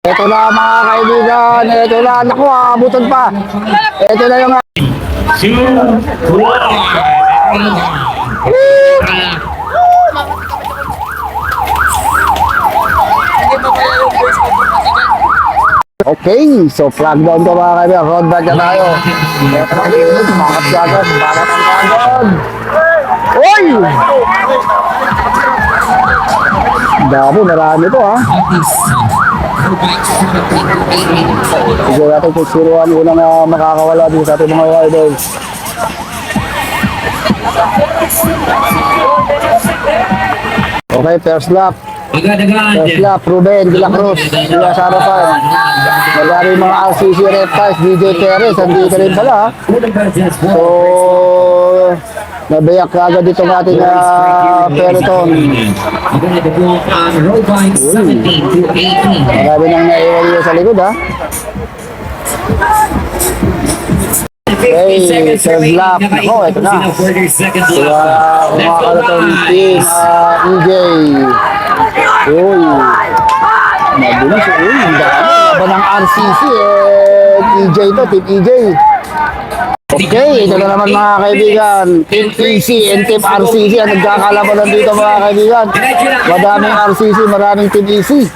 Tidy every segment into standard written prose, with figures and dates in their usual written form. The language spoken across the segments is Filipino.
Ito na mga kaibigan, ito na, naku, abutan pa. Ito na yung... 2, 1. Okay, so flag down to mga kaibigan, road back na tayo. Ito na yung mga kagad, balat ang kagad. Uy! Dami, marami to ha. Sige natin kung sino ang unang makakawala dito sa ating mga riders. Okay, first lap. First lap, Ruben de la Cruz. Sila sa harapan. Magari mga RCC Reptiles, DJ Perez, andito rin pala. So, nabayak agad dito ng ating peloton. Marami nang naiwan dito sa likod ha. Okay, third lap. Ako, ito na. Kaya kumakalatong team EJ. Uy. Mabilis. Uy, ang dami. Laban ng RCC EJ to, team EJ. Okay, ito na naman mga kaibigan. Team EC and Team RCC ang nagkakalabanan dito mga kaibigan. Madaming RCC, maraming Team EC.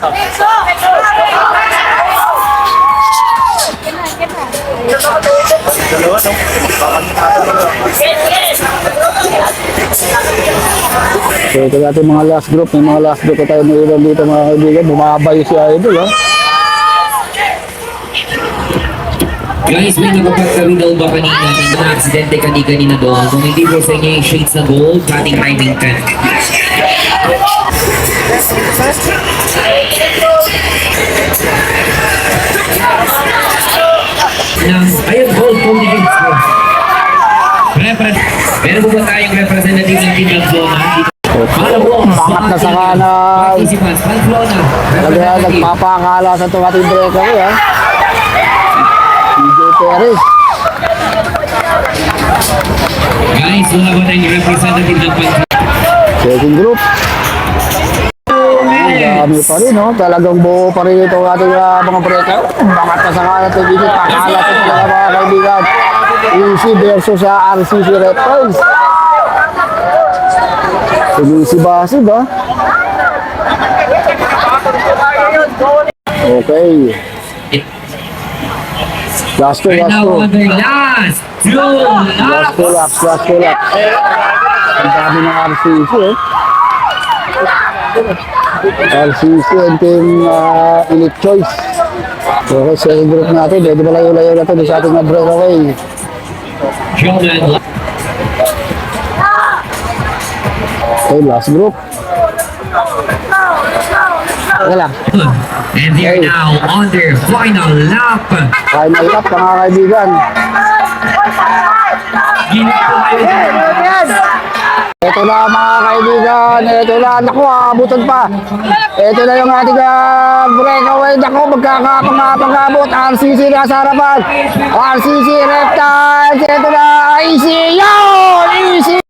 So ito natin mga last group. May mga last group na tayo nailan dito mga kaibigan. Bumabay si Idol ha. Guys, may nakapagkawin daw ba kanina? May mga aksidente kanina doon. Kung hindi po sa inyo yung shades na gold, ating riding tent. Ayun, gold contingents po. Meron po ba tayong representative ng Team Lagzona? Pangat na sa kanan. Talaga nagpapakala sa itong ating breakaway ha. DJ Perez. Guys, wala ba tayong representative ng Second group. Dami pa rin no. Talagang buo pa rin itong ating mga breakaway. Pangat na sa kanan ito dito. Pakala sa talaga mga kaibigan. EC versus sa RCC Reptiles. Sumisibasib ha. Okay. Last two. Last two laps. Ang dami ng RCC RCC and Team Elite Choice. Okay, second group natin. Medyo malayo-layo na ito sa ating breakaway. Okay, last group. Okay lang. And they are now on their final lap. Final lap mga kaibigan. Ito na mga kaibigan. Ito na. Naku, abutan pa. Ito na yung ating breakaway. Naku, magkakapangabot. RCC na sa harapan. RCC Reptiles. Ito na. Easy. Yun! Easy!